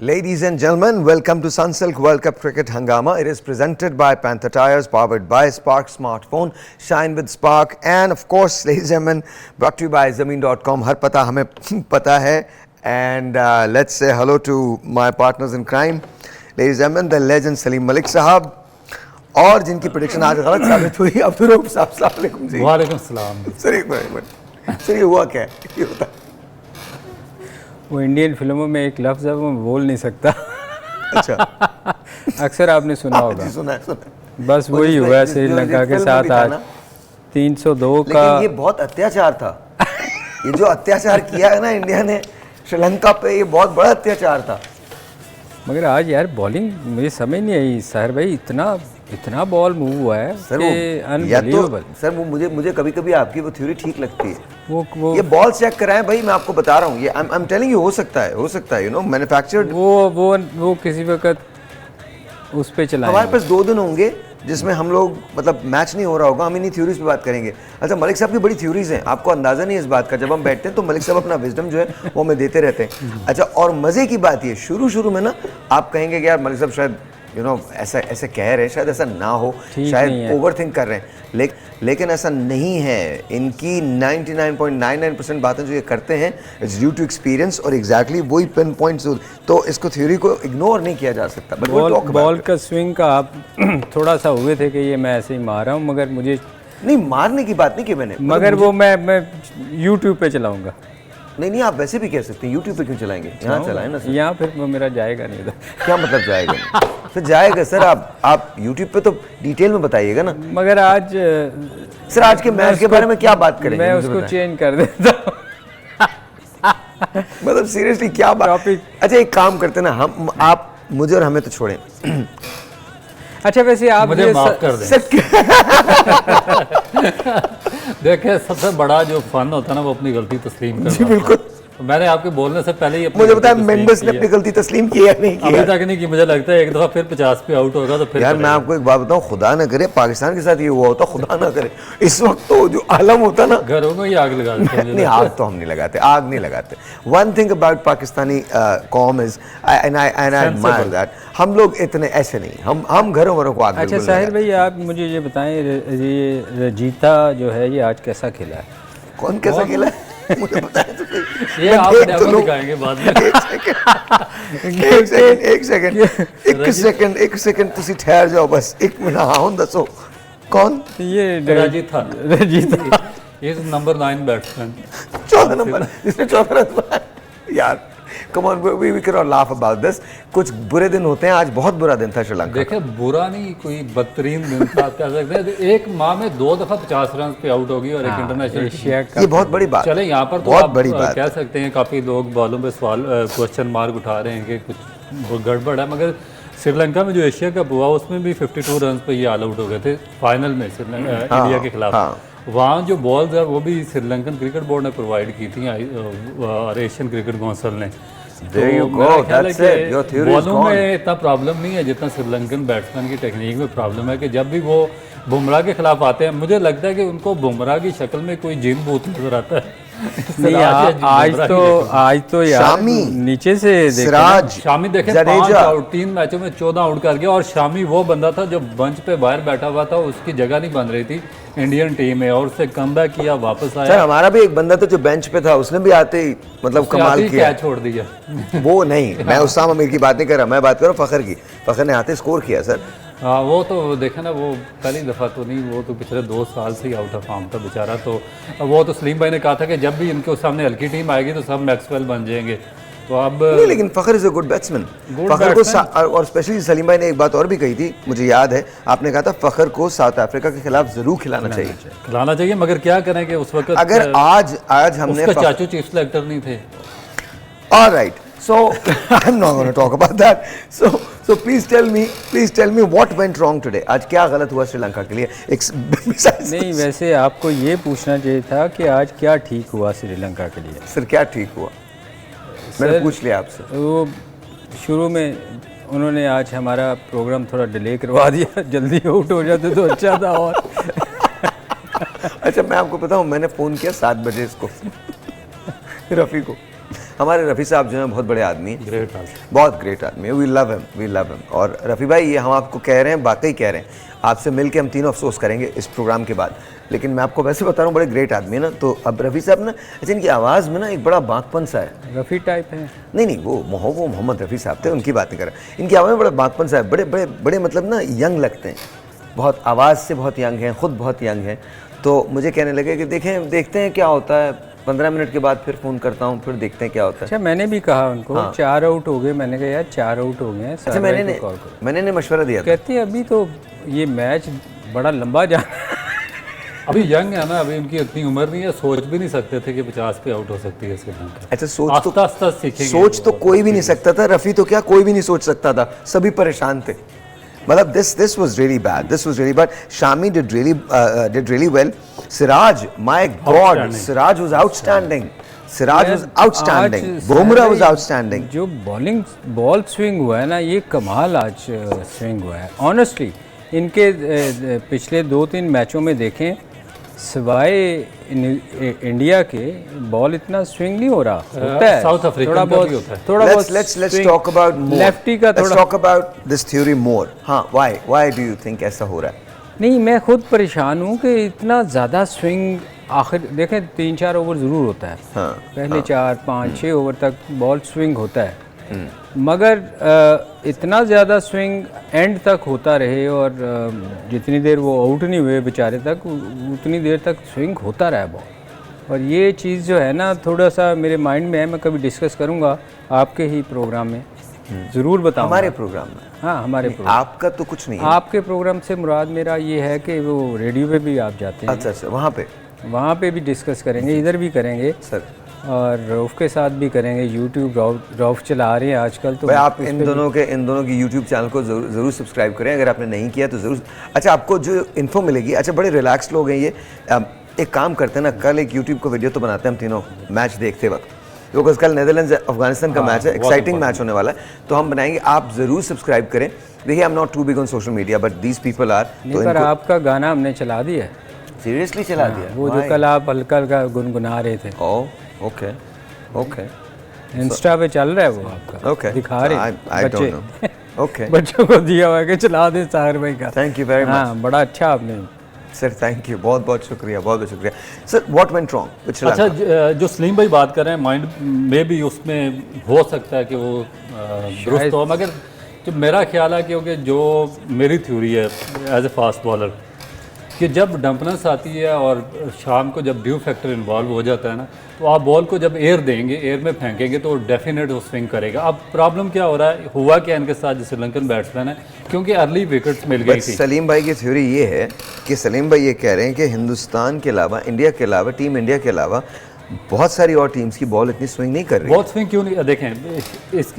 Ladies and gentlemen, welcome to Sunsilk World Cup Cricket Hangama. It is presented by Panther Tires, powered by Spark Smartphone, Shine with Spark, and of course, ladies and gentlemen, brought to you by Zameen.com. Har pata hame pata hai. And let's say hello to my partners in crime, ladies and gentlemen, the legend Salim Malik Sahab. और जिनकी prediction आज गलत साबित हुई, अब्दुल रऊफ साहब, अस्सलाम वालेकुम जी। वालेकुम सलाम। सर एक मिनट, सर ये हुआ क्या है, ये होता वो इंडियन फिल्मों में एक लफ्ज़ है वो मैं बोल नहीं सकता। अच्छा अक्सर आपने सुना होगा। जी सुना है। बस वही हुआ है श्रीलंका के साथ आज 302 का। लेकिन ये बहुत अत्याचार था। ये जो अत्याचार किया है ना इंडिया ने श्रीलंका पे, ये बहुत बड़ा अत्याचार था। मगर आज यार बॉलिंग मुझे समझ नहीं आई साहिर भाई, इतना बॉल मूव हुआ है सर कि अनबिलीवेबल। सर वो मुझे कभी-कभी आपकी वो थ्योरी ठीक लगती है। वो ये बॉल चेक कराएं भाई, मैं आपको बता रहा हूँ, ये आई एम टेलिंग यू, हो सकता है यू नो मैन्युफैक्चर्ड। वो किसी वक्त उस पे चलाएंगे। हमारे पास 2 दिन होंगे जिसमें हम लोग मतलब मैच नहीं हो रहा होगा, हम इन्हीं थ्योरीज पे बात करेंगे। अच्छा, मलिक साहब की बड़ी थ्योरीज हैं, आपको अंदाजा नहीं है इस बात का। जब हम बैठते हैं तो मलिक साहब अपना विजडम जो है वो हमें देते रहते हैं। अच्छा, और मजे की बात ये शुरू में ना आप कहेंगे कि यार मलिक साहब शायद यू नो ऐसा कह रहे हैं, शायद ऐसा ना हो, शायद ओवरथिंक कर रहे हैं, लेकिन ऐसा नहीं है। इनकी 99.99% बातें जो ये करते हैं इट्स ड्यू टू एक्सपीरियंस और एग्जैक्टली वही पिन पॉइंट्स। तो इसको थ्योरी को इग्नोर नहीं किया जा सकता। बॉल का स्विंग का आप थोड़ा सा हुए थे कि ये मैं ऐसे ही मार रहा हूँ, मगर मुझे नहीं मारने की बात नहीं की मैंने, मगर वो मैं YouTube पे चलाऊंगा। नहीं आप वैसे भी कह सकते हैं, YouTube पे क्यों चलाएंगे, यहाँ चलाएं ना। यहाँ फिर वो मेरा जाएगा नहीं था। क्या मतलब जाएगा नहीं? सर जाएगा सर, आप YouTube पे तो डिटेल में बताइएगा ना। मगर आज सर आज के मैच के बारे में क्या बात करेंगे? मैं उसको चेंज कर देता हूँ। मतलब सीरियसली क्या बात? अच्छा एक काम करते ना, हम आप मुझे और हमें तो छोड़ें। अच्छा वैसे आप मुझे माफ कर दें। देखिए सबसे बड़ा जो फन होता है ना वो अपनी गलती तस्लीम करना। जी बिल्कुल। मैंने आपके बोलने से पहले ही मुझे पता है मेंबर्स ने अपनी गलती तस्लीम की है नहीं की अभी तक नहीं की। मुझे लगता है एक दफा फिर 50 पे आउट होगा तो फिर यार मैं आपको एक बात बताऊं, खुदा ना करे पाकिस्तान के साथ ये हुआ होता, खुदा ना करे इस वक्त तो जो आलम होता ना, घरों में ही आग लगा देते हैं। नहीं आग तो हम नहीं लगाते, आग नहीं लगाते। One thing about Pakistani com is and I admire that, हम लोग इतने ऐसे नहीं, हम घरों को आग। अच्छा साहिर भाई आप मुझे ये बताएं, ये रजीता जो है ये आज कैसा खेला है? कौन कैसा खेला है मुझे पता है तो सही। ये आप डेमो दिखाएंगे बाद में। एक सेकंड तुसी ठहर जाओ बस, एक मिनट। हाँ हूं दसो कौन? ये Rajitha is number 9 batsman, 14 number, इसने 14 रन। यार come on we can not laugh about this. कुछ बुरे दिन होते हैं, आज बहुत बुरा दिन था श्रीलंका। देखिए बुरा नहीं, कोई बदतरीन दिन था कह सकते हैं। एक माह में 2 दफा 50 रन पे आउट होगी और एक इंटरनेशनल एशिया का, ये बहुत बड़ी बात। चले यहाँ पर तो बहुत आप बड़ी बात कह सकते हैं काफ़ी लोग बॉलों पे सवाल क्वेश्चन मार्क उठा रहे हैं कि कुछ गड़बड़ है, मगर श्रीलंका में जो एशिया कप हुआ उसमें भी 52 रन पे ये ऑल आउट हो गए थे फाइनल में इंडिया के खिलाफ। वहाँ जो बॉल्स है वो भी श्रीलंकन क्रिकेट बोर्ड ने प्रोवाइड की थी और एशियन क्रिकेट काउंसिल ने। बॉलों में इतना प्रॉब्लम नहीं है जितना श्रीलंकन बैट्समैन की टेक्निक में प्रॉब्लम है कि जब भी वो बुमराह के खिलाफ आते हैं मुझे लगता है कि उनको बुमराह की शक्ल में कोई जिन भूत नजर आता है। आज तो यार नीचे से सिराज शामी देखें 5 आउट 3 मैचों में 14 आउट कर गया और शामी वो बंदा था जो बेंच पे बाहर बैठा हुआ था, उसकी जगह नहीं बन रही थी इंडियन टीम में और उससे कमबैक किया, वापस आया। सर हमारा भी एक बंदा था जो बेंच पे था, उसने भी आते ही मतलब कमाल किया, छोड़ दिया। वो नहीं, मैं उस्ताम अमीर की बात नहीं कर रहा, मैं बात कर रहा हूँ फखर की। फखर ने आते स्कोर किया सर। हाँ वो तो देखे ना, वो पहली दफ़ा तो नहीं, वो तो पिछले 2 साल से ही आउट ऑफ फॉर्म था बेचारा। तो वो तो सलीम भाई ने कहा था कि जब भी इनके सामने हल्की टीम आएगी तो सब मैक्सवेल बन जाएंगे। तो अब नहीं, लेकिन फखर इज अ गुड बैट्समैन। फखर को और स्पेशली सलीम भाई ने एक बात और भी कही थी, मुझे याद है, आपने कहा था फखर को साउथ अफ्रीका के खिलाफ जरूर खिलाना चाहिए। मगर क्या करें कि उस वक्त अगर आज हमने चाचू चीफ सेलेक्टर नहीं थे। Alright, so I'm not going to talk about that. So please tell me what went wrong today. आज क्या गलत हुआ श्रीलंका के लिए? नहीं वैसे आपको ये पूछना चाहिए था कि आज क्या ठीक हुआ श्रीलंका के लिए। सर क्या ठीक हुआ? मैंने पूछ लिया आपसे। वो शुरू में उन्होंने आज हमारा प्रोग्राम थोड़ा डिले करवा दिया, जल्दी आउट हो जाते तो अच्छा था। और अच्छा मैं आपको बताऊं, मैंने फ़ोन किया 7 बजे इसको रफ़ी को, हमारे रफ़ी साहब जो हैं बहुत बड़े आदमी हैं, ग्रेट आदमी, बहुत ग्रेट आदमी है, वी लव हिम। और रफ़ी भाई ये हम आपको कह रहे हैं, वाकई कह रहे हैं, आपसे मिल के हम तीनों अफसोस करेंगे इस प्रोग्राम के बाद, लेकिन मैं आपको वैसे बता रहा हूँ बड़े ग्रेट आदमी है ना। तो अब रफ़ी साहब ना, अच्छा इनकी आवाज़ में ना एक बड़ा बाँकपन सा है। रफ़ी टाइप है? नहीं, वो मोहम्मद रफ़ी साहब थे, उनकी बात नहीं कर रहा। इनकी आवाज़ में बड़ा बाँकपन सा है, बड़े बड़े बड़े मतलब ना यंग लगते हैं, बहुत आवाज़ से बहुत यंग हैं, खुद बहुत यंग हैं। तो मुझे कहने लगे कि देखते हैं क्या होता है, 15 मिनट के बाद फिर फ़ोन करता हूँ, फिर देखते हैं क्या होता है। अच्छा, मैंने भी कहा उनको, हाँ। 4 आउट हो गए, मैंने कहा यार 4 आउट हो गए हैं, अच्छा, मैंने मशवरा दिया था। कहते हैं अभी तो ये मैच बड़ा लंबा जाना अभी यंग है ना, अभी उनकी इतनी उम्र नहीं है, सोच भी नहीं सकते थे कि 50 पे आउट हो सकती है श्रीलंका। अच्छा, आस्ता सीखेंगे। सोच तो कोई भी नहीं सकता था, रफ़ी तो क्या कोई भी नहीं सोच सकता था, सभी परेशान थे। मतलब this was really bad. Shami did really well. Siraj, my God, Siraj was outstanding. Bumrah was outstanding. जो बॉल स्विंग हुआ है ना, ये कमाल आज स्विंग हुआ है ऑनेस्टली। इनके पिछले 2-3 मैचों में देखें, सिवाय इंडिया के बॉल इतना स्विंग नहीं हो रहा होता है, साउथ अफ्रीका थोड़ा का भी होता है। बहुत Let's talk about more. Lefty का Let's थोड़ा talk about this theory more. हाँ, why do you think ऐसा हो रहा है? नहीं, मैं खुद परेशान हूँ कि इतना ज़्यादा स्विंग, आखिर देखें 3-4 ओवर ज़रूर होता है, हाँ, पहले 4-5-6 ओवर तक बॉल स्विंग होता है, मगर इतना ज़्यादा स्विंग एंड तक होता रहे और जितनी देर वो आउट नहीं हुए बेचारे तक, उतनी देर तक स्विंग होता रहा बॉल। और ये चीज़ जो है ना, थोड़ा सा मेरे माइंड में है, मैं कभी डिस्कस करूँगा आपके ही प्रोग्राम में, ज़रूर बताऊँगा। हमारे प्रोग्राम में? हाँ, हमारे प्रोग्राम। आपका तो कुछ नहीं है। आपके प्रोग्राम से मुराद मेरा ये है कि वो रेडियो पे भी आप जाते हैं। अच्छा, वहाँ पे भी डिस्कस करेंगे, इधर भी करेंगे सर, और रऊफ़ के साथ भी करेंगे। यूट्यूब रऊफ़ चला रहे हैं आजकल, तो भाई आप इन दोनों की यूट्यूब चैनल को ज़रूर सब्सक्राइब करें, अगर आपने नहीं किया तो ज़रूर। अच्छा, आपको जो इन्फो मिलेगी, अच्छा बड़े रिलैक्स लोग हैं ये। एक काम करते हैं ना, कल एक यूट्यूब को वीडियो तो बनाते हैं हम तीनों मैच देखते वक्त, क्योंकि कल नेदरलैंड्स अफगानिस्तान का मैच है, एक्साइटिंग मैच होने वाला है, तो हम बनाएंगे। आप ज़रूर सब्सक्राइब करें। देखिए, I am not too big on social media, but these people are. पर आपका गाना हमने चला दिया है। सीरियसली चला दिया? वो जो कल आप हल्का हल्का गुनगुना रहे थे। ओके, इंस्टा पे चल रहा है वो आपका। ओके, दिखा रहे बच्चे। ओके, बच्चों को दिया हुआ है कि चला दे सागर भाई का। Thank you very much. हाँ, बड़ा अच्छा आपने सर, थैंक यू, बहुत बहुत शुक्रिया, बहुत बहुत शुक्रिया सर। What went wrong? अच्छा, जो सलीम भाई बात कर रहे हैं, माइंड में भी उसमें हो सकता है कि वो दुरुस्त हो, मगर जो मेरा ख्याल है, क्योंकि जो मेरी थ्योरी है एज ए फास्ट बॉलर, कि जब डंपनेस आती है और शाम को जब ड्यू फैक्टर इन्वॉल्व हो जाता है ना, तो आप बॉल को जब एयर देंगे, एयर में फेंकेंगे, तो डेफिनेट वो स्विंग करेगा। अब प्रॉब्लम क्या हो रहा है, हुआ क्या इनके साथ जो श्रीलंकन बैट्समैन है, क्योंकि अर्ली विकेट्स मिल गई थी। सलीम भाई की थ्योरी ये है कि सलीम भाई ये कह रहे हैं कि हिंदुस्तान के अलावा, इंडिया के अलावा, टीम इंडिया के अलावा बहुत सारी और टीम्स की बॉल इतनी स्विंग नहीं कर रही। बहुत स्विंग क्यों नहीं? देखें,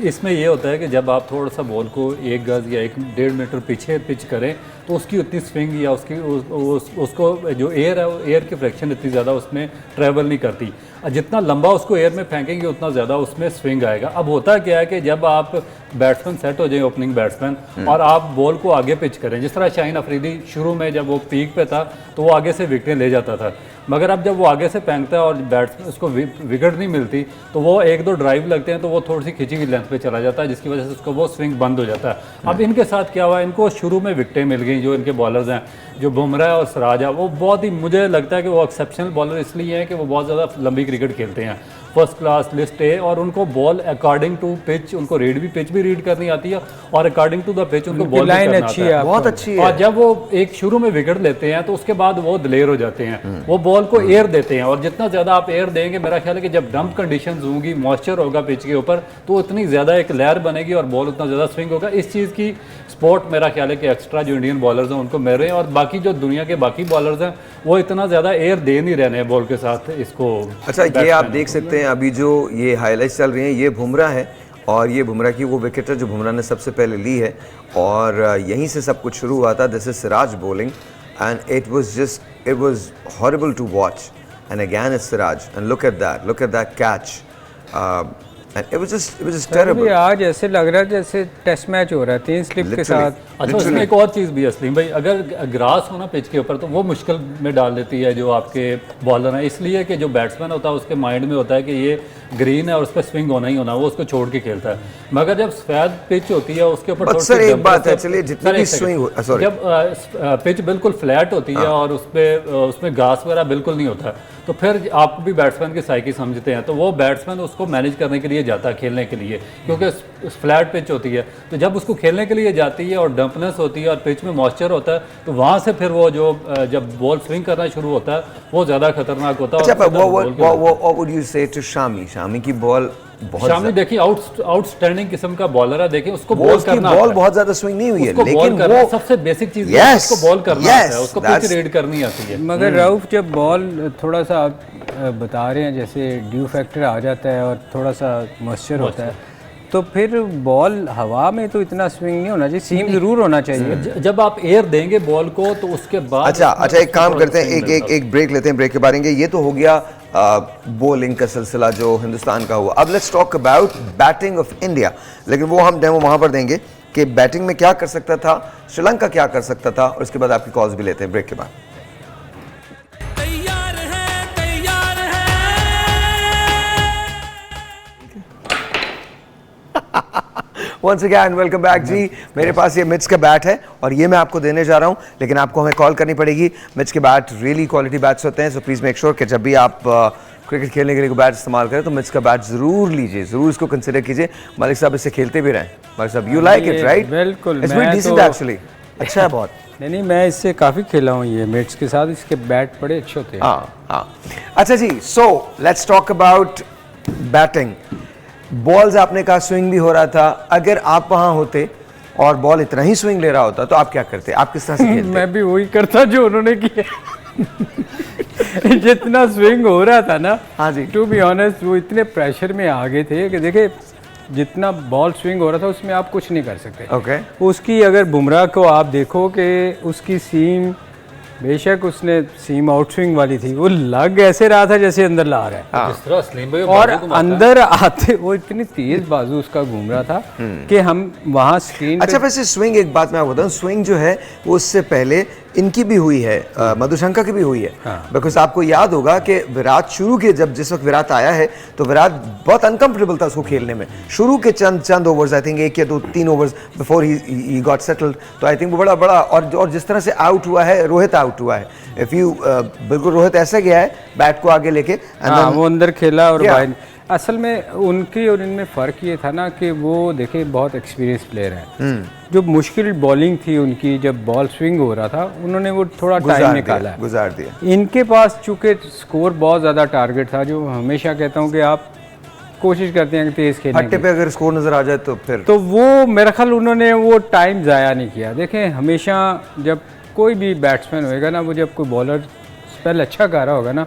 इसमें ये होता है कि जब आप थोड़ा सा बॉल को 1 गज या 1-1.5 मीटर पीछे पिच करें, तो उसकी उतनी स्विंग या उसको जो एयर है, वो एयर की फ्रैक्शन इतनी ज़्यादा उसमें ट्रैवल नहीं करती। जितना लंबा उसको एयर में फेंकेंगे, उतना ज़्यादा उसमें स्विंग आएगा। अब होता क्या है कि जब आप बैट्समैन सेट हो जाए, ओपनिंग बैट्समैन, और आप बॉल को आगे पिच करें, जिस तरह शाहीन अफरीदी शुरू में जब वो पीक पे था, तो वो आगे से विकेटें ले जाता था, मगर अब जब वो आगे से फेंकता है और बैट्समैन उसको विकेट नहीं मिलती, तो वो 1-2 ड्राइव लगते हैं, तो वो थोड़ी सी खिंची हुई लेंथ पे चला जाता है, जिसकी वजह से उसको वो स्विंग बंद हो जाता है। अब इनके साथ क्या हुआ, इनको शुरू में विकेटें मिल गई। जो इनके बॉलर्स हैं, जो बुमराह और सिराज है, वो बहुत ही, मुझे लगता है कि वो एक्सेप्शनल बॉलर इसलिए हैं कि वो बहुत ज़्यादा लंबी क्रिकेट खेलते हैं, फर्स्ट क्लास लिस्ट है, और उनको बॉल अकॉर्डिंग टू पिच, उनको पिच भी रीड करनी आती है, और अकॉर्डिंग टू द पिच उनको बॉल भी करना आता है, बहुत अच्छी है। और जब वो एक शुरू में विकेट लेते हैं, तो उसके बाद वो दिलेर हो जाते हैं, वो बॉल को एयर देते हैं, और जितना ज़्यादा आप एयर देंगे, मेरा ख्याल है कि जब डंप कंडीशंस होंगी, मॉइस्चर होगा पिच के ऊपर, तो उतनी ज़्यादा एक लेयर बनेगी और बॉल उतना ज़्यादा स्विंग होगा। इस चीज़ की स्पोर्ट मेरा ख्याल है कि एक्स्ट्रा जो इंडियन बॉलर्स हैं उनको मिल रहे हैं, और बाकी जो दुनिया के बाकी बॉलर्स हैं वो इतना ज़्यादा एयर दे नहीं रहे हैं बॉल के साथ इसको। अच्छा, ये आप देख सकते हैं अभी जो ये हाईलाइट्स चल रही हैं, ये बुमराह है, और ये बुमराह की वो विकेट है जो बुमराह ने सबसे पहले ली है, और यहीं से सब कुछ शुरू हुआ था। This is Siraj bowling, and it was horrible to watch, and again it's Siraj, and look at that catch, And it was just अभी terrible. आज ऐसे लग रहा है जैसे टेस्ट मैच हो रहा है 3 स्लिप के Literally. साथ। अच्छा, उसमें एक और चीज़ भी है असलीम भाई, अगर ग्रास हो ना पिच के ऊपर तो वो मुश्किल में डाल देती है जो आपके बॉलर हैं, इसलिए कि जो बैट्समैन होता है उसके माइंड में होता है कि ये ग्रीन है और उस पर स्विंग होना ही होना, वो उसको छोड़ के खेलता है। मगर जब सफेद पिच होती है उसके ऊपर But sir, एक बात है, चलिए जितनी भी swing हो- sorry. जब पिच बिल्कुल फ्लैट होती है और उसमें घास वगैरह बिल्कुल नहीं होता है, तो फिर आप भी बैट्समैन की साइकी समझते हैं, तो वो बैट्समैन उसको मैनेज करने के लिए जाता है खेलने के लिए, क्योंकि फ्लैट पिच होती है। तो जब उसको खेलने के लिए जाती है और डंपनेस होती है और पिच में मॉइस्चर होता है, तो वहाँ से फिर वो जो जब बॉल स्विंग करना शुरू होता है वो ज़्यादा खतरनाक होता है। अच्छा, और but what would you say to Shami की बॉल बहुत शामी देखिए आउटस्टैंडिंग किस्म का बॉलर है, देखिए उसको बॉल उसकी करना बॉल बहुत ज्यादा स्विंग नहीं हुई है, उसको बॉल लेकिन करना वो सबसे बेसिक चीज़ है, Yes, उसको बॉल करना yes, आता है, उसको पिच that's- रीड करनी आती है। मगर रऊफ जब बॉल थोड़ा सा आप बता रहे हैं जैसे ड्यू फैक्टर आ जाता है और थोड़ा सा मॉइस्चर होता है, तो फिर बॉल हवा में तो इतना स्विंग नहीं होना चाहिए, सीम जरूर होना चाहिए। जब आप एयर देंगे बॉल को तो उसके बाद अच्छा, एक काम करते हैं, एक ब्रेक लेते हैं, ब्रेक के बाद आएंगे। ये तो हो गया बॉलिंग का सिलसिला जो हिंदुस्तान का हुआ। अब let's talk about batting of India, लेकिन वो हम डेमो वहां पर देंगे कि बैटिंग में क्या कर सकता था, श्रीलंका क्या कर सकता था, और उसके बाद आपकी कॉल्स भी लेते हैं ब्रेक के बाद। Once again, welcome back जी। मेरे पास ये मिच का बैट है और ये मैं आपको देने जा रहा हूँ, लेकिन आपको हमें कॉल करनी पड़ेगी। मिच के बैट रियली क्वालिटी बैट्स होते हैं, सो प्लीज़ मेक श्योर कि जब भी आप क्रिकेट खेलने के लिए कोई बैट इस्तेमाल करें तो मिच का बैट ज़रूर लीजिए, ज़रूर इसको कंसिडर कीजिए। मलिक साहब इससे खेलते भी रहें। मलिक साहब, यू लाइक इट राइट? बिल्कुल, इट्स वेरी डिसेंट एक्चुअली, अच्छा है बहुत। नहीं, मैं इससे काफ़ी खेला हूँ ये मिट्स के साथ, इसके बैट बड़े अच्छे होते हैं। हाँ। अच्छा जी, so let's talk about batting. Balls आपने कहा स्विंग भी हो रहा था, अगर आप वहां होते और बॉल इतना ही स्विंग ले रहा होता तो आप क्या करते, आप किस तरह से खेलते? मैं भी वही करता जो उन्होंने किया। जितना स्विंग हो रहा था ना, हाँ जी, टू बी ऑनेस्ट वो इतने प्रेशर में आ गए थे कि देखिए जितना बॉल स्विंग हो रहा था उसमें आप कुछ नहीं कर सकते। ओके। उसकी अगर बुमराह को आप देखो कि उसकी सीम, बेशक उसने सीम आउट स्विंग वाली थी, वो लग ऐसे रहा था जैसे अंदर ला रहा है, जिस तरह सलीम भाई और बाजू घुमाता है। अंदर आते वो इतनी तेज बाजू उसका घूम रहा था कि हम वहाँ स्क्रीन अच्छा, वैसे स्विंग, एक बात मैं आपको बताऊं, स्विंग जो है वो उससे पहले इनकी भी हुई है, मधुशंका की भी हुई है। बिकॉज आपको याद होगा कि विराट शुरू के जिस वक्त विराट आया है तो विराट बहुत अनकंफर्टेबल था उसको खेलने में। शुरू के चंद ओवर्स, आई थिंक 1 या 3 overs before he got settled, तो आई थिंक वो बड़ा और जिस तरह से आउट हुआ है, रोहित आउट हुआ है, इफ यू बिल्कुल रोहित ऐसा गया है बैट को आगे लेके, वो अंदर खेला और बाहर। असल में उनकी और इनमें फ़र्क ये था ना कि वो देखिए बहुत एक्सपीरियंस प्लेयर हैं। जो मुश्किल बॉलिंग थी उनकी, जब बॉल स्विंग हो रहा था उन्होंने वो थोड़ा टाइम निकाला, गुजार दिया। इनके पास चूँकि स्कोर बहुत ज़्यादा टारगेट था, जो हमेशा कहता हूँ कि आप कोशिश करते हैं कि तेज़ खेलने हट्टे पे अगर स्कोर नज़र आ जाए तो फिर तो वो मेरा ख्याल उन्होंने वो टाइम ज़ाया नहीं किया। देखें हमेशा जब कोई भी बैट्समैन होएगा ना, वो जब कोई बॉलर स्पेल अच्छा कर रहा होगा ना,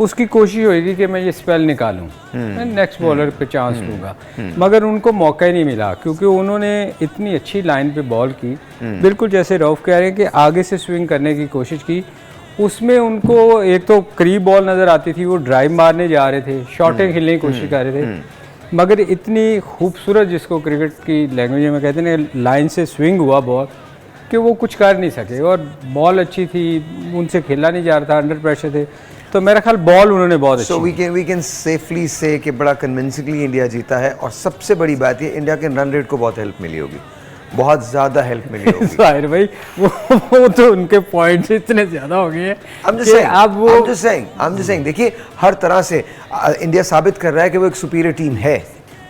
उसकी कोशिश होगी कि मैं ये स्पेल निकालूं, मैं नेक्स्ट बॉलर पे चांस दूंगा, मगर उनको मौका ही नहीं मिला क्योंकि उन्होंने इतनी अच्छी लाइन पे बॉल की, बिल्कुल जैसे रऊफ कह रहे हैं कि आगे से स्विंग करने की कोशिश की, उसमें उनको एक तो करीब बॉल नज़र आती थी, वो ड्राइव मारने जा रहे थे, शॉर्टें खेलने की कोशिश कर रहे थे, मगर इतनी खूबसूरत, जिसको क्रिकेट की लैंग्वेज में कहते हैं, लाइन से स्विंग हुआ बॉल कि वो कुछ कर नहीं सके, और बॉल अच्छी थी, उनसे खेला नहीं जा रहा था, अंडर प्रेशर थे, तो मेरा ख्याल बॉल उन्होंने बहुत अच्छी। सो वी कैन सेफली से कि बड़ा कन्विंसिंगली इंडिया जीता है, और सबसे बड़ी बात ये इंडिया के रन रेट को बहुत हेल्प मिली होगी, बहुत ज़्यादा हेल्प मिली होगी। जाहिर भाई वो तो उनके पॉइंट्स इतने ज़्यादा हो गए हैं कि अब वो I'm just saying, देखिए हर तरह से इंडिया साबित कर रहा है कि वो एक सुपीरियर टीम है।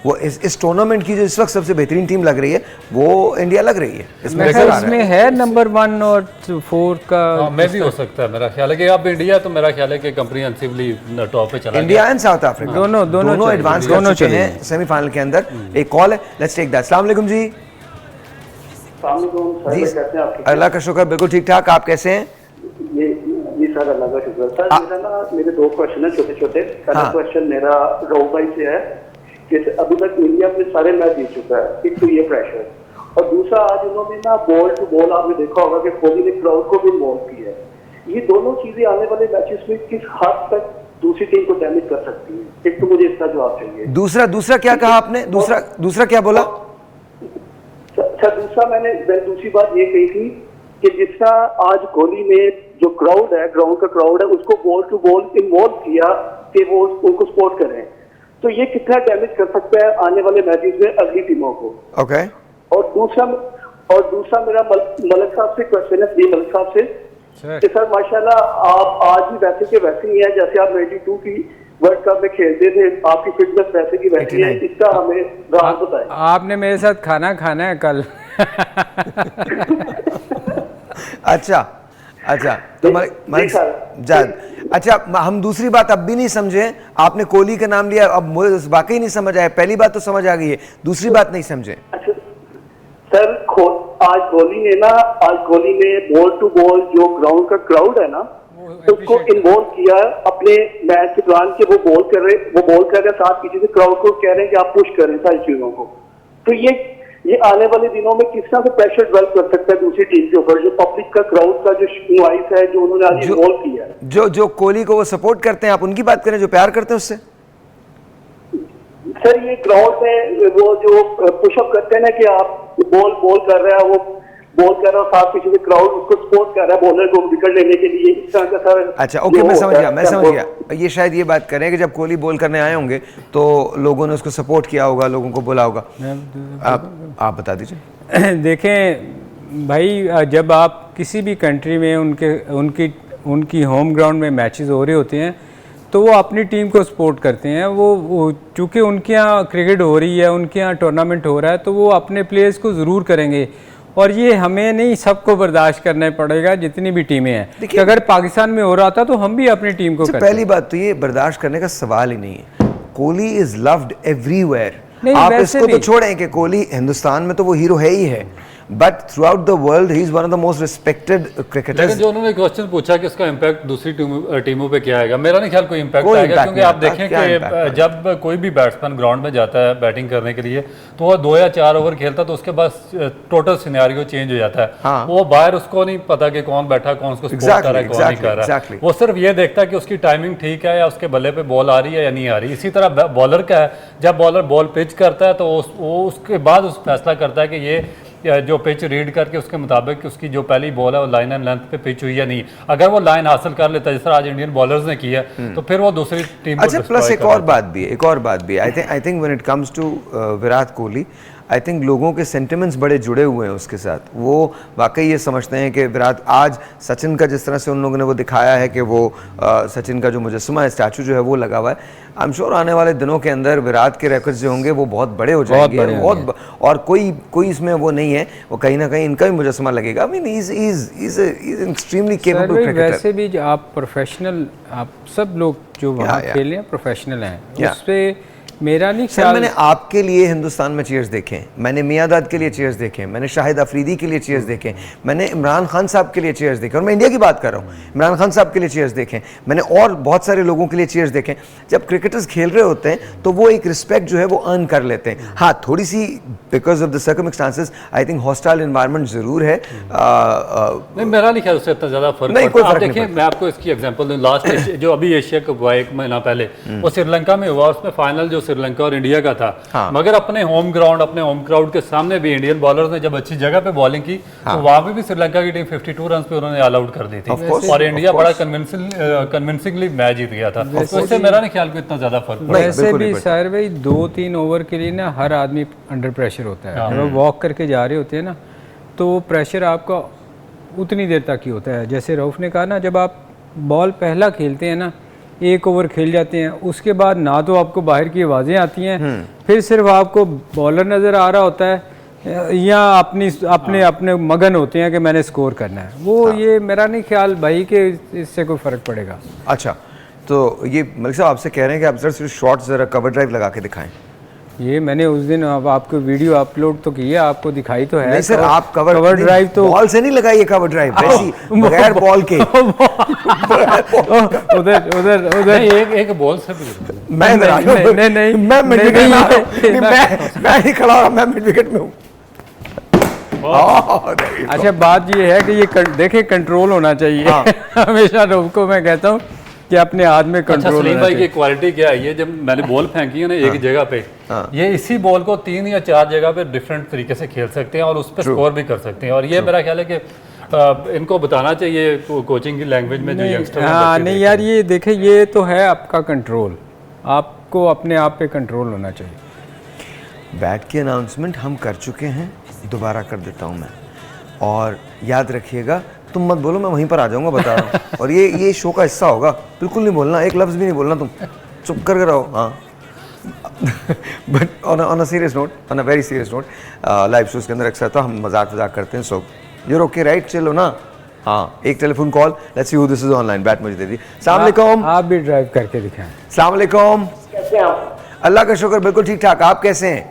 वो इस टूर्नामेंट की जो इस वक्त सबसे बेहतरीन टीम लग रही है वो इंडिया लग रही है। इसमें है नंबर 1 और 4 का। मैं भी हो सकता है, मेरा ख्याल है कि अब इंडिया, तो मेरा ख्याल है कि कंप्रीहेंसिवली टॉप पे चला इंडिया एंड साउथ अफ्रीका दोनों एडवांस कर चुके हैं सेमीफाइनल के अंदर। एक कॉल है, लेट्स टेक दैट। अस्सलाम वालेकुम जी। जी अल्लाह का शुक्र, बिल्कुल ठीक ठाक, आप कैसे हैं? जी सर, अल्लाह का शुक्र। सर मेरे 2 क्वेश्चन है छोटे छोटे। पहला क्वेश्चन मेरा रऊफ भाई से है कि अभी तक इंडिया अपने सारे मैच जीत चुका है, एक तो ये प्रेशर, और दूसरा आज उन्होंने ना बॉल टू बॉल आपने देखा होगा कि कोहली ने क्राउड को भी इन्वॉल्व किया है। ये दोनों चीजें आने वाले मैचेस में किस हद तक दूसरी टीम को डैमेज कर सकती है? एक तो मुझे इसका जवाब चाहिए। दूसरा क्या कहा आपने? दूसरा क्या बोला? सर दूसरा मैंने दूसरी बात ये कही थी कि जिस तरह आज कोहली ने जो क्राउड है, ग्राउंड का क्राउड है, उसको बॉल टू बॉल इन्वॉल्व किया कि वो उनको सपोर्ट करें, तो ये कितना डैमेज कर सकता है आने वाले मैचेस में अगली टीमों को। ओके। और दूसरा मेरा मलिक साहब से क्वेश्चन है, डी मलिक साहब से कि सर माशाल्लाह आप आज भी वैसे के वैसे ही हैं जैसे आप 92 की वर्ल्ड कप में खेलते थे, आपकी फिटनेस वैसे की वैसी है, इसका हमें राज बताएं। आपने मेरे साथ खाना खाना है कल। अच्छा तो मलिक जाद, अच्छा हम दूसरी बात अब भी नहीं समझे। आपने कोहली का नाम लिया, अब मुझे वाकई नहीं समझ आया। पहली बात तो समझ आ गई है, दूसरी बात नहीं समझे। अच्छा सर आज कोहली ने बॉल टू बॉल जो ग्राउंड का क्राउड है ना, उसको इन्वॉल्व किया अपने मैच के दौरान कि वो बॉल कर रहे साथ पीछे से क्राउड को कह रहे हैं कि आप पुश करें सारी चीजों को। तो ये आने वाले दिनों में किस तरह से प्रेशर डेवलप कर सकता है दूसरी टीम के ऊपर, जो पब्लिक का क्राउड का जो नॉइस है जो उन्होंने आज इन्वॉल्व किया है। जो कोहली को वो सपोर्ट करते हैं, आप उनकी बात करें, जो प्यार करते हैं उससे। सर ये ग्राउंड में वो जो पुशअप करते हैं ना कि आप बॉल कर रहे हैं, वो बॉल कर रहा है साथ पीछे से क्राउड उसको सपोर्ट कर रहा है बॉलर को विकेट लेने के लिए, इस तरह का सर। अच्छा ओके, मैं समझ गया। ये शायद ये बात करें कि जब कोहली बॉल करने आए होंगे तो लोगों ने उसको सपोर्ट किया होगा, लोगों को बोला होगा। आप बता दीजिए। देखें भाई, जब आप किसी भी कंट्री में उनकी होम ग्राउंड में मैचेस हो रहे होते हैं तो वो अपनी टीम को सपोर्ट करते हैं। वो चूँकि उनके यहाँ क्रिकेट हो रही है, उनके यहाँ टूर्नामेंट हो रहा है, तो वो अपने प्लेयर्स को ज़रूर करेंगे। और ये हमें नहीं, सबको बर्दाश्त करना पड़ेगा जितनी भी टीमें हैं। कि अगर पाकिस्तान में हो रहा था तो हम भी अपनी टीम को करते। पहली बात तो ये बर्दाश्त करने का सवाल ही नहीं है। Kohli is loved everywhere. आप इसको तो छोड़ें कि कोहली हिंदुस्तान में तो वो हीरो है ही है, but through out the world he is one of the most respected cricketers. लेकिन जो उन्होंने क्वेश्चन पूछा कि इसका इम्पैक्ट दूसरी टीमों पे क्या आएगा, मेरा नहीं ख्याल कोई इम्पैक्ट आएगा, क्योंकि आप देखें कि जब कोई भी बैट्समैन ग्राउंड में जाता है बैटिंग करने के लिए तो वो 2 या 4 ओवर खेलता है, तो उसके बाद टोटल सिनेरियो चेंज हो जाता है। हाँ। वो बाहर उसको नहीं पता कि कौन बैठा, कौन उसको सपोर्ट कर रहा है, कौन नहीं कर रहा है। वो सिर्फ ये देखता है कि उसकी टाइमिंग ठीक है या उसके बल्ले पे बॉल आ रही है या नहीं आ रही। इसी तरह बॉलर का है, जब बॉलर बॉल पिच करता है तो वो उसके बाद उस फैसला करता है कि ये जो पिच रीड करके उसके मुताबिक उसकी जो पहली बॉल है वो लाइन एंड लेंथ पे पिच हुई या नहीं। अगर वो लाइन हासिल कर लेता है, जिस तरह आज इंडियन बॉलर्स ने किया, तो फिर वो दूसरी टीम को। अच्छा प्लस एक और बात भी है, I think when it comes to Virat Kohli, I think लोगों के सेंटिमेंट्स बड़े जुड़े हुए हैं उसके साथ। वो वाकई ये समझते हैं कि विराट, आज सचिन का जिस तरह से उन लोगों ने वो दिखाया है कि वो सचिन का जो मुजस्समा है, स्टैचू जो है वो लगा हुआ है। आई एम श्योर आने वाले दिनों के अंदर विराट के रिकॉर्ड्स जो होंगे वो बहुत बड़े हो जाएंगे, बहुत और कोई इसमें वो नहीं है, वो कहीं ना कहीं इनका भी मुजस्समा लगेगा। I mean is extremely capable cricketer. वैसे भी आप प्रोफेशनल, आप सब लोग जो वहाँ खेल रहे हैं प्रोफेशनल हैं, उस पे मेरा नहीं ख्याल। मैंने आपके लिए हिंदुस्तान में चीयर्स देखे, मैंने मियादाद के लिए चीयर्स देखे, मैंने शाहिद अफरीदी के लिए चीयर्स देखे, मैंने इमरान खान साहब के लिए चीयर्स देखे, और मैं इंडिया की बात कर रहा हूँ, इमरान खान साहब के लिए चीयर्स देखे, मैंने और बहुत सारे लोगों के लिए चीयर्स देखे। जब क्रिकेटर्स खेल रहे होते हैं तो वो एक रिस्पेक्ट जो है वो अर्न कर लेते हैं। हाँ, थोड़ी सी because of the circumstances I think hostile environment जरूर है। नहीं, मेरा नहीं ख्याल उससे इतना ज़्यादा फर्क नहीं पड़ता। आप देखिए, मैं आपको इसकी एग्जांपल दूं, लास्ट जो अभी एशिया कप हुआ 1 महीना पहले, वो श्रीलंका में हुआ। उसमें फाइनल जो श्रीलंका और इंडिया का था। हाँ। मगर अपने होम ग्राउंड, अपने होम क्राउड के सामने भी इंडियन बॉलर्स ने जब अच्छी जगह पे बॉलिंग की, तो वहां पे भी श्रीलंका की टीम 52 रन पे उन्होंने ऑल आउट कर दी थी, और इंडिया बड़ा कन्विंसिंगली मैच जीत गया था। तो इससे मेरा नहीं ख्याल कोई इतना ज्यादा फर्क पड़ा। वैसे भी साहिर भाई 2-3 ओवर के लिए ना हर आदमी अंडर प्रेशर होता है। जब वॉक करके जा रहे होते हैं ना, तो प्रेशर आपका उतनी देर तक ही होता है। जैसे रऊफ ने कहा ना, जब आप बॉल पहला खेलते हैं ना, 1 ओवर खेल जाते हैं, उसके बाद ना तो आपको बाहर की आवाज़ें आती हैं, फिर सिर्फ आपको बॉलर नज़र आ रहा होता है या अपने मगन होते हैं कि मैंने स्कोर करना है। वो ये मेरा नहीं ख्याल भाई कि इससे कोई फ़र्क पड़ेगा। अच्छा, तो ये मलिक साहब आपसे कह रहे हैं कि आप जरा सिर्फ शॉर्ट्स ज़रा कवर ड्राइव लगा के दिखाएं। ये मैंने उस दिन अब आपको वीडियो अपलोड तो किया, आपको दिखाई तो है। नहीं सर, आप कवर ड्राइव तो बॉल से नहीं लगाइए, कवर ड्राइव वैसी बगैर बॉल के। उधर एक बॉल से भी मैं नहीं खड़ा हूं, मैं मिड विकेट में हूं। अच्छा, बात ये है कि ये देखे कंट्रोल होना चाहिए। हमेशा रऊफ को मैं कहता हूँ कि अपने हाथ में अच्छा कंट्रोल सलीम होना भाई की चाहिए। क्वालिटी क्या है, ये जब मैंने बॉल फेंकी है ना एक जगह पे, ये इसी बॉल को 3 या 4 जगह पे डिफरेंट तरीके से खेल सकते हैं और उस पर स्कोर भी कर सकते हैं। और ये मेरा ख्याल है कि इनको बताना चाहिए कोचिंग की लैंग्वेज में जो यंगस्टर हाँ नहीं यार, ये देखें, ये तो है आपका कंट्रोल, आपको अपने आप पे कंट्रोल होना चाहिए। बैट की अनाउंसमेंट हम कर चुके हैं, दोबारा कर देता हूँ मैं, और याद रखिएगा तुम मत बोलो, मैं वहीं पर आ जाऊँगा, बता रहा हूँ। और ये शो का हिस्सा होगा, बिल्कुल नहीं बोलना, एक लफ्ज़ भी नहीं बोलना, तुम चुप कर रहो। हाँ but on a serious note, on a very serious note, live shows के अंदर अक्सर तो हम मजाक करते हैं, सो यूर ओके राइट, चलो ना। हाँ, एक telephone call, let's see who this is online. Bat मुझे दे दी। अस्सलाम वालेकुम। आप भी ड्राइव करके दिखाएं। अस्सलाम वालेकुम। कैसे हैं आप? अल्लाह का शुक्र, बिल्कुल ठीक ठाक। आप कैसे हैं?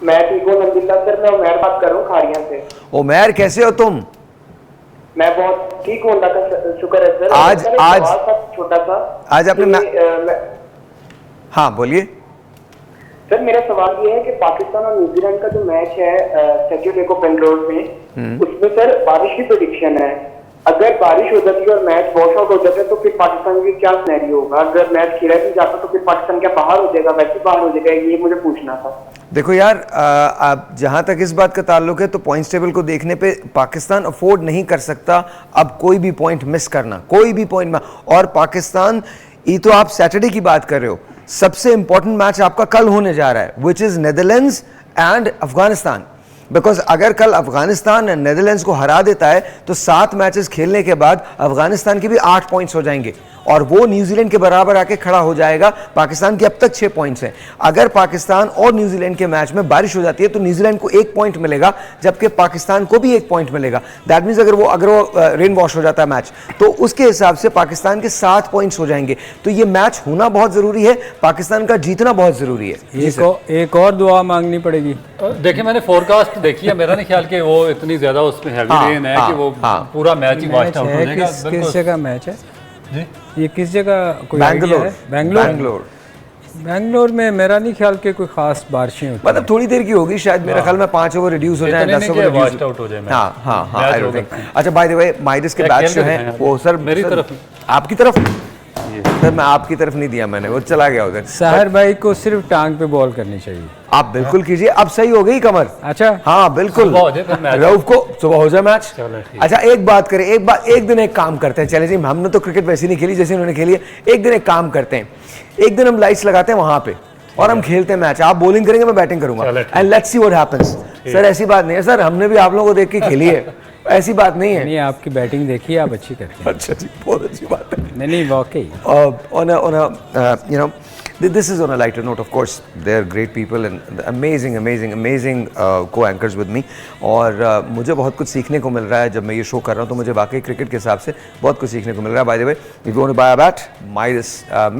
मैं ठीक हूँ अल्हम्दुलिल्लाह सर। मैं उमैर बात कर रहा हूँ खाड़िया से। उमैर कैसे हो तुम? मैं बहुत ठीक हूँ, अल्लाह का शुक्र है सर। आज सवाल था छोटा सा। आज आपने हाँ बोलिए सर। मेरा सवाल ये है कि पाकिस्तान और न्यूजीलैंड का जो मैच है सैटरडे को बेंगलोर में, उसमें सर बारिश की प्रेडिक्शन है। अगर बारिश हो जाती है और मैच वॉश आउट हो जाता है तो फिर पाकिस्तान की क्या सिनेरियो होगा? अगर मैच खेला नहीं जाता तो फिर पाकिस्तान क्या बाहर हो जाएगा, वैसे बाहर हो जाएगा? ये मुझे पूछना था। देखो यार, आप जहाँ तक इस बात का ताल्लुक है तो पॉइंट्स टेबल को देखने पे पाकिस्तान अफोर्ड नहीं कर सकता अब कोई भी पॉइंट मिस करना, कोई भी पॉइंट। और पाकिस्तान, ये तो आप सैटरडे की बात कर रहे हो, सबसे इंपॉर्टेंट मैच आपका कल होने जा रहा है, which is Netherlands and Afghanistan. Because अगर कल अफगानिस्तान नेदरलैंड्स को हरा देता है तो 7 मैचेस खेलने के बाद अफगानिस्तान के भी 8 पॉइंट्स हो जाएंगे और वो न्यूजीलैंड के बराबर आके खड़ा हो जाएगा। पाकिस्तान के अब तक 6 पॉइंट्स हैं। अगर पाकिस्तान और न्यूजीलैंड के मैच में बारिश हो जाती है तो न्यूजीलैंड को 1 पॉइंट मिलेगा, जबकि पाकिस्तान को भी 1 पॉइंट मिलेगा। दैट मीन्स अगर वो रेन वॉश हो जाता है मैच तो उसके हिसाब से पाकिस्तान के 7 पॉइंट्स हो जाएंगे। तो ये मैच होना बहुत जरूरी है, पाकिस्तान का जीतना बहुत जरूरी है। एक और दुआ मांगनी पड़ेगी। देखिए मैंने फोरकास्ट देखी है, मेरा नहीं ख्याल कि वो इतनी ज्यादा उसमें हैवी रेन है कि वो पूरा मैच ही वॉश आउट हो जाएगा। किस जगह मैच है जी? ये किस जगह? कोई बैंगलोर। बैंगलोर बैंगलोर में मेरा नहीं ख्याल के कोई खास बारिशें होती मतलब थोड़ी देर की होगी शायद, मेरे ख्याल में 5 ओवर रिड्यूस हो जाए, 10 ओवर वॉश आउट हो जाए। हाँ हाँ हाँ, आई डोंट थिंक। अच्छा बाय द वे, माइडस के बैच जो हैं वो सर मेरी तरफ, आपकी तरफ सर, मैं आपकी तरफ नहीं दिया मैंने, वो चला गया उधर। साहर भाई को सिर्फ टांग पे बॉल करनी चाहिए। आप बिल्कुल कीजिए, अब सही हो गई कमर। अच्छा हाँ बिल्कुल, सुबह हो जाए फिर मैच। रऊफ को सुबह हो जाए मैच। चलो ठीक। अच्छा एक बात करें, एक दिन एक काम करते हैं, चले जी, हमने तो क्रिकेट वैसे नहीं खेली जैसे उन्होंने खेली है। एक दिन एक काम करते हैं, एक दिन हम लाइट्स लगाते हैं वहां पे और हम खेलते हैं मैच। आप बॉलिंग करेंगे, मैं बैटिंग करूंगा, and let's see what happens. Sir ऐसी बात नहीं है सर, हमने भी आप लोगों को देख के खेली है, ऐसी बात नहीं है। नहीं, आपकी बैटिंग देखिए, आप अच्छी करते हैं। अच्छा जी, बहुत अच्छी बात है। नहीं वाकई। You know, this is on a lighter note. Of course, they are great people and amazing co-anchors with me. और मुझे बहुत कुछ सीखने को मिल रहा है जब मैं ये शो कर रहा हूँ, तो मुझे वाकई क्रिकेट के हिसाब से बहुत कुछ सीखने को मिल रहा है। By the way, if you want to buy a bat,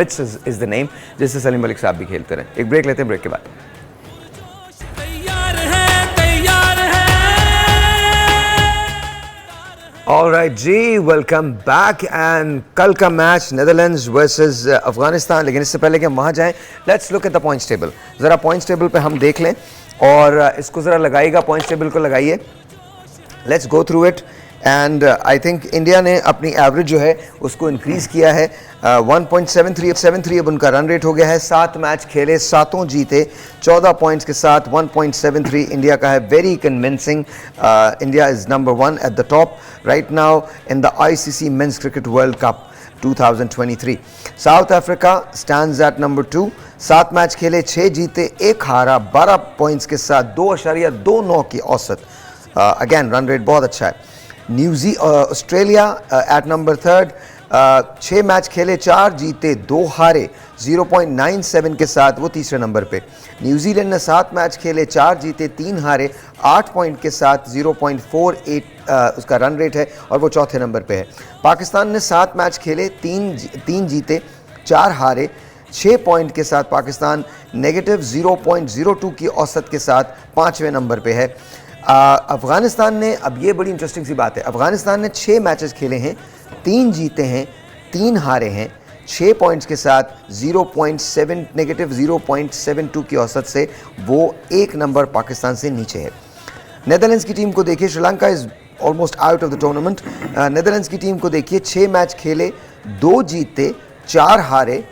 Mitch is the name, जिससे सलीम मलिक साहब भी खेलते रहे। एक ब्रेक लेते हैं, ब्रेक के बाद ऑलराइट जी, वेलकम बैक। एंड कल का मैच नेदरलैंड्स वर्सेस अफगानिस्तान, लेकिन इससे पहले कि हम वहाँ जाएं, let's look at the points table. ज़रा पॉइंट्स टेबल पे हम देख लें और इसको ज़रा लगाइएगा, पॉइंट्स टेबल को लगाइए। Let's go through it. And I think India ने अपनी एवरेज जो है उसको इंक्रीज़ किया है, 1.73 अब उनका रन रेट हो गया है। 7 मैच खेले, 7 जीते, 14 पॉइंट्स के साथ 1.73 इंडिया का है। Very convincing. India is number 1 at the top right now in the ICC men's cricket world cup 2023। South Africa stands eight number 2, 7 match खेले, 6 जीते, 1 हारा, 12 पॉइंट्स के साथ 2.29 की औसत। अगेन रन रेट बहुत अच्छा है। ऑस्ट्रेलिया एट नंबर 3, 6 मैच खेले, 4 जीते, 2 हारे, 0.97 के साथ वो तीसरे नंबर पे। न्यूजीलैंड ने 7 मैच खेले, 4 जीते, 3 हारे, 8 पॉइंट के साथ 0.48 उसका रन रेट है और वो चौथे नंबर पे है। पाकिस्तान ने 7 मैच खेले, 3 जीते, 4 हारे, 6 पॉइंट के साथ पाकिस्तान नेगेटिव 0.02 की औसत के साथ 5वें नंबर पे है। अफगानिस्तान ने, अब ये बड़ी इंटरेस्टिंग सी बात है, अफगानिस्तान ने 6 मैचेस खेले हैं, 3 जीते हैं, 3 हारे हैं, 6 पॉइंट्स के साथ नेगेटिव 0.72 की औसत से वो 1 नंबर पाकिस्तान से नीचे है। नेदरलैंड्स की टीम को देखिए, Sri Lanka is almost out of the tournament. Netherlands की टीम को देखिए, 6 मैच खेले, 2 जीते 4 हारे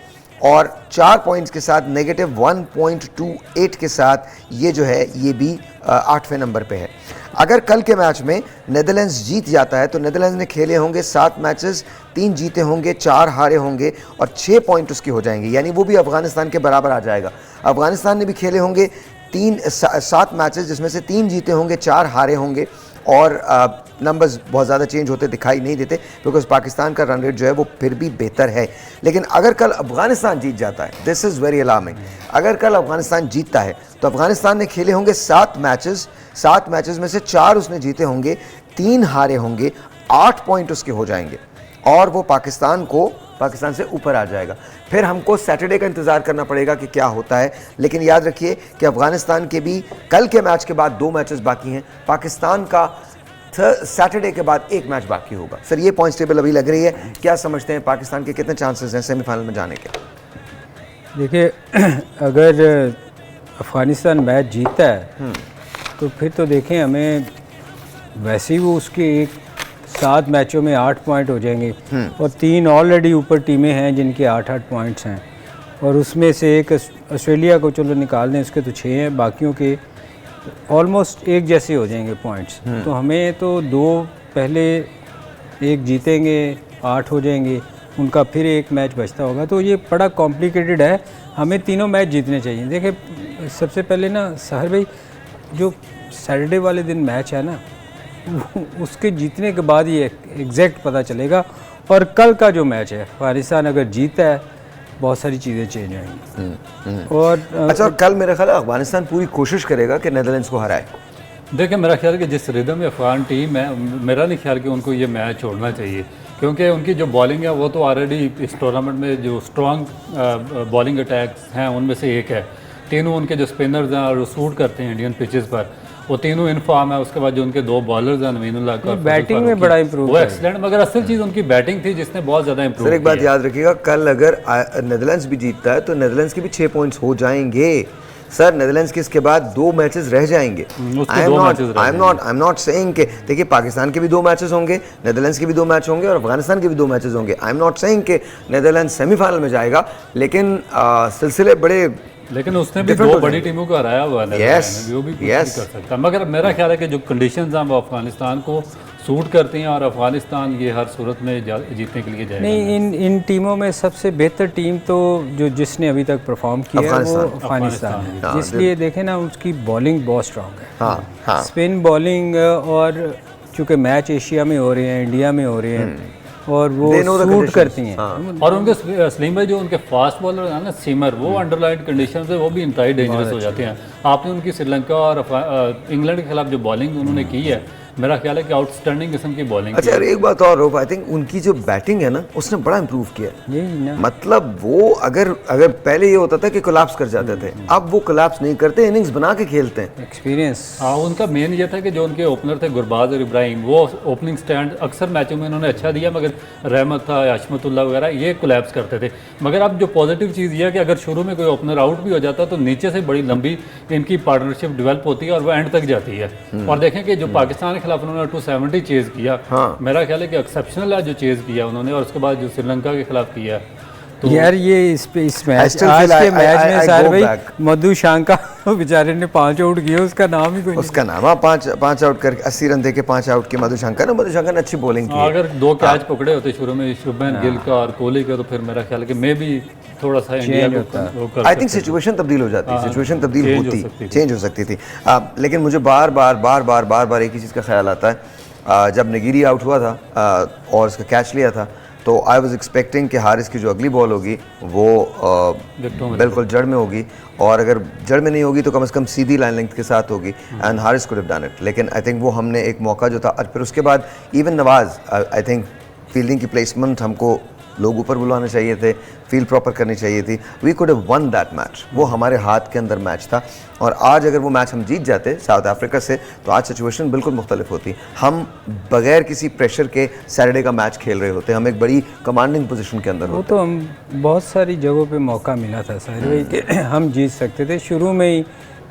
और 4 पॉइंट्स के साथ नेगेटिव 1.28 के साथ ये जो है ये भी 8वें नंबर पे है। अगर कल के मैच में नेदरलैंड्स जीत जाता है तो नेदरलैंड्स ने खेले होंगे 7 मैचेस, 3 जीते होंगे, 4 हारे होंगे और 6 पॉइंट उसके हो जाएंगे, यानी वो भी अफगानिस्तान के बराबर आ जाएगा। अफगानिस्तान ने भी खेले होंगे 7 मैचेस जिसमें से 3 जीते होंगे, 4 हारे होंगे और नंबर्स बहुत ज़्यादा चेंज होते दिखाई नहीं देते बिकॉज पाकिस्तान का रन रेट जो है वो फिर भी बेहतर है। लेकिन अगर कल अफगानिस्तान जीत जाता है, दिस इज़ वेरी अलार्मिंग, अगर कल अफगानिस्तान जीतता है तो अफगानिस्तान ने खेले होंगे 7 मैचेस में से 4 उसने जीते होंगे, 3 हारे होंगे, 8 पॉइंट उसके हो जाएंगे और वो पाकिस्तान से ऊपर आ जाएगा। फिर हमको सैटरडे का इंतज़ार करना पड़ेगा कि क्या होता है। लेकिन याद रखिए कि अफगानिस्तान के भी कल के मैच के बाद 2 मैचेस बाकी हैं, पाकिस्तान का सैटरडे के बाद 1 मैच बाकी होगा। सर ये पॉइंट्स टेबल अभी लग रही है, क्या समझते हैं पाकिस्तान के कितने चांसेस हैं सेमीफाइनल में जाने के? देखिए अगर अफ़गानिस्तान मैच जीतता है तो फिर तो देखें हमें वैसे ही वो उसके 7 मैचों में 8 पॉइंट हो जाएंगे और 3 ऑलरेडी ऊपर टीमें हैं जिनके 8-8 पॉइंट्स हैं और उसमें से एक ऑस्ट्रेलिया को चलो निकाल दें, उसके तो 6 हैं, बाकियों के ऑलमोस्ट एक जैसे हो जाएंगे पॉइंट्स। तो हमें तो 2 पहले 1 जीतेंगे 8 हो जाएंगे, उनका फिर 1 मैच बचता होगा, तो ये बड़ा कॉम्प्लिकेटेड है। हमें तीनों मैच जीतने चाहिए। देखिए सबसे पहले ना सहर भाई, जो सैटरडे वाले दिन मैच है ना उसके जीतने के बाद ही एग्जैक्ट पता चलेगा। और कल का जो मैच है अफगानिस्तान अगर जीता है बहुत सारी चीज़ें चेंज आएंगी। और अच्छा, और कल मेरा ख्याल है अफगानिस्तान पूरी कोशिश करेगा कि नेदरलैंड्स को हराए। देखिए मेरा ख्याल है कि जिस रिदम में अफगान टीम है, मेरा नहीं ख्याल कि उनको ये मैच छोड़ना चाहिए, क्योंकि उनकी जो बॉलिंग है वो तो ऑलरेडी इस टूर्नामेंट में जो स्ट्रॉन्ग बॉलिंग अटैक्स हैं उनमें से एक है। तीनों उनके जो स्पिनर्स हैं और जो सूट करते हैं इंडियन पिचेस पर, वो तीनों इन फॉर्म है। उसके बाद जो उनके 2 बॉलर्स हैं नवीनुल्लाह का, बैटिंग में बड़ा इंप्रूव वो एक्सीलेंट, मगर असल चीज़ उनकी बैटिंग थी जिसने बहुत ज़्यादा इंप्रूव। सर एक बात याद रखिएगा, कल अगर नेदरलैंड्स भी जीतता है तो नेदरलैंड्स के भी 6 पॉइंट्स हो जाएंगे। सर नेदरलैंड्स के इसके बाद 2 मैचेस रह जाएंगे। आई एम नॉट सेइंग कि देखिए पाकिस्तान के भी 2 मैचेस होंगे, नेदरलैंड्स के भी 2 मैच होंगे और अफगानिस्तान के भी 2 मैचेस होंगे। आई एम नॉट सेइंग कि नेदरलैंड्स सेमीफाइनल में जाएगा, लेकिन सिलसिले बड़े, लेकिन उसने भी 2 बड़ी टीमों को हराया हुआ है, वो भी कुछ नहीं कर सकता। मगर मेरा ख्याल है कि जो कंडीशंस हैं वो अफगानिस्तान को सूट करती हैं और अफगानिस्तान ये हर सूरत में जीतने के लिए जाएगा। नहीं, इन टीमों में सबसे बेहतर टीम तो जिसने अभी तक परफॉर्म किया है वो अफगानिस्तान है। इसलिए देखें ना, उसकी बॉलिंग बहुत स्ट्रांग है। स्पिन बॉलिंग, और चूँकि मैच एशिया में हो रहे हैं, इंडिया में हो रहे हैं और वो सूट करती हैं। और उनके सलीम भाई जो उनके फास्ट बॉलर है ना सीमर, वो अंडरलाइन कंडीशन से वो भी इंतहाई डेंजरस हो जाते हैं। आपने उनकी श्रीलंका और इंग्लैंड के खिलाफ जो बॉलिंग उन्होंने की है, मेरा ख्याल है कि आउटस्टैंडिंग किस्म की बॉलिंग। अच्छा एक बात और रोफ, आई थिंक उनकी जो बैटिंग है ना उसने बड़ा इंप्रूव किया है। यही ना, मतलब वो अगर पहले ये होता था कि कोलैप्स कर जाते थे, अब वो कोलैप्स नहीं करते, इनिंग्स बना के खेलते हैं। एक्सपीरियंस। हाँ, उनका मेन ये था कि जो उनके ओपनर थे गुरबाज और इब्राहिम, वो ओपनिंग स्टैंड अक्सर मैचों में उन्होंने अच्छा दिया, मगर रहमत था, अशमतुल्लाह वगैरह ये कोलैप्स करते थे। मगर अब जो पॉजिटिव चीज़ ये है कि अगर शुरू में कोई ओपनर आउट भी हो जाता तो नीचे से बड़ी लंबी इनकी पार्टनरशिप डेवलप होती है और वो एंड तक जाती है। और देखें कि जो पाकिस्तान के खिलाफ उन्होंने 270 चेज़ किया, मेरा ख्याल है कि एक्सेप्शनल है जो चेज़ किया उन्होंने, और उसके बाद जो श्रीलंका के खिलाफ किया। तो यार ये इस मैच आज के मैच में सारे भाई मधु शांका बेचारे ने 5 आउट किए, उसका नाम ही कोई नहीं। उसका नाम 5 आउट करके 80 रन दे के 5 आउट किए मधु शंकर ने अच्छी बॉलिंग की। अगर 2 कैच पकड़े होते शुरू में शुभमन गिल का और कोहली का, तो फिर मेरा ख्याल है कि मे भी थोड़ा सा इंडिया को आई थिंक सिचुएशन तब्दील हो जाती है, सिचुएशन तब्दील होती, चेंज हो सकती थी। लेकिन मुझे बार बार एक ही चीज़ का ख्याल आता है, जब नगीरी आउट हुआ था और उसका कैच लिया था तो आई वॉज एक्सपेक्टिंग कि हारिस की जो अगली बॉल होगी वो बिल्कुल जड़ में होगी, और अगर जड़ में नहीं होगी तो कम से कम सीधी लाइन लेंथ के साथ होगी and Haris could have done it. लेकिन आई थिंक वो हमने एक मौका जो था, और फिर उसके बाद even Nawaz, I think fielding की प्लेसमेंट हमको लोग ऊपर बुलाने चाहिए थे, फील्ड प्रॉपर करनी चाहिए थी। We could have won that match, वो हमारे हाथ के अंदर मैच था। और आज अगर वो मैच हम जीत जाते साउथ अफ्रीका से तो आज सिचुएशन बिल्कुल मुख्तलिफ होती। हम बगैर किसी प्रेशर के सैटरडे का मैच खेल रहे होते, हम एक बड़ी कमांडिंग पोजीशन के अंदर होते। वो तो हम बहुत सारी जगहों पे मौका मिला था साहिर भाई कि हम जीत सकते थे शुरू में ही।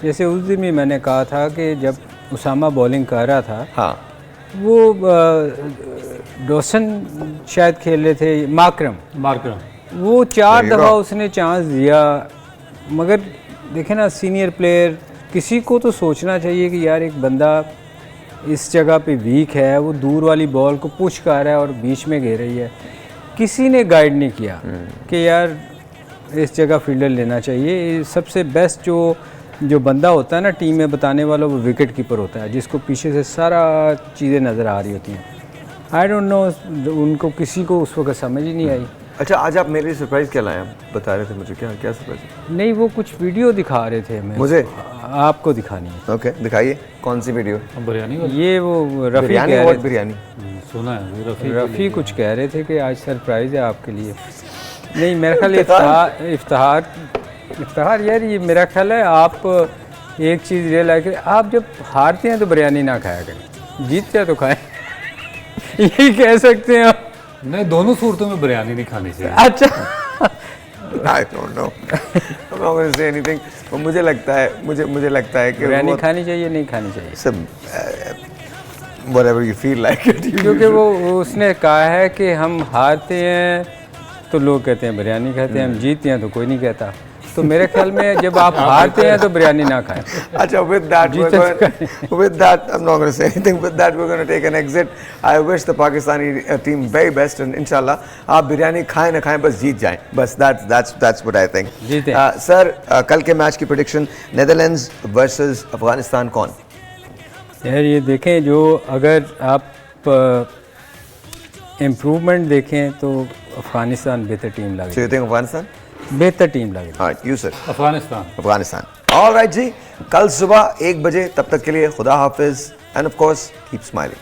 जैसे उस दिन भी मैंने कहा था कि जब उसामा बॉलिंग कर रहा था, हाँ, वो डॉसन शायद खेल रहे थे, माकरम, वो 4 दफ़ा उसने चांस दिया। मगर देखे ना, सीनियर प्लेयर, किसी को तो सोचना चाहिए कि यार एक बंदा इस जगह पे वीक है, वो दूर वाली बॉल को पुश कर रहा है और बीच में घेर रही है, किसी ने गाइड नहीं किया कि यार इस जगह फील्डर लेना चाहिए। सबसे बेस्ट जो बंदा होता है ना टीम में बताने वाला, वो विकेट कीपर होता है, जिसको पीछे से सारा चीज़ें नज़र आ रही होती हैं। आई डोंट नो, उनको किसी को उस वक्त समझ ही नहीं आई। अच्छा, आज आप मेरे लिए सरप्राइज क्या लाए? आप बता रहे थे मुझे, क्या सरप्राइज? नहीं, वो कुछ वीडियो दिखा रहे थे हमें, मुझे आपको दिखानी है। ओके, दिखाइए कौन सी वीडियो? बिरयानी ये वो रफ़ी बिरयानी, कह और रहे बिरयानी सुना है, रफ़ी कुछ कह रहे थे कि आज सरप्राइज़ है आपके लिए। नहीं, मेरा ख्याल इफ्तिखार यार, ये मेरा ख्याल है आप एक चीज़ रियलाइज करें, आप जब हारते हैं तो बिरयानी ना खाया करें, जीतते हैं तो खाएं। यही कह सकते हैं आप। नहीं, दोनों सूरतों में बिरयानी नहीं खानी चाहिए। अच्छा, I don't know. I'm not going to say anything. मुझे लगता है कि बिरयानी खानी चाहिए, नहीं खानी चाहिए, सब whatever you feel like it. क्योंकि वो उसने कहा है कि हम हारते हैं तो लोग कहते हैं बिरयानी खाते हैं, हम जीतते हैं तो कोई नहीं कहता। तो मेरे ख्याल में जब आप हारते हैं तो बिरयानी ना खाएं। अच्छा, with that I'm not going to say anything. With that we're going to take an exit. I wish the Pakistani team very best, and inshallah आप बिरयानी खाएं ना खाएं, बस जीत जाएं, बस that's what I think. जीतें। सर, कल के मैच की प्रेडिक्शन, नेदरलैंड्स वर्सेस अफगानिस्तान, कौन? यार ये देखें, जो अगर आप इम्प्रूवमेंट देखें तो अफगानिस्तान बेहतर टीम लगे। So you think Afghanistan? बेहतर टीम लगे। Alright, you sir. Afghanistan. All right जी, कल सुबह 1 बजे, तब तक के लिए खुदा हाफिज, and of course keep smiling.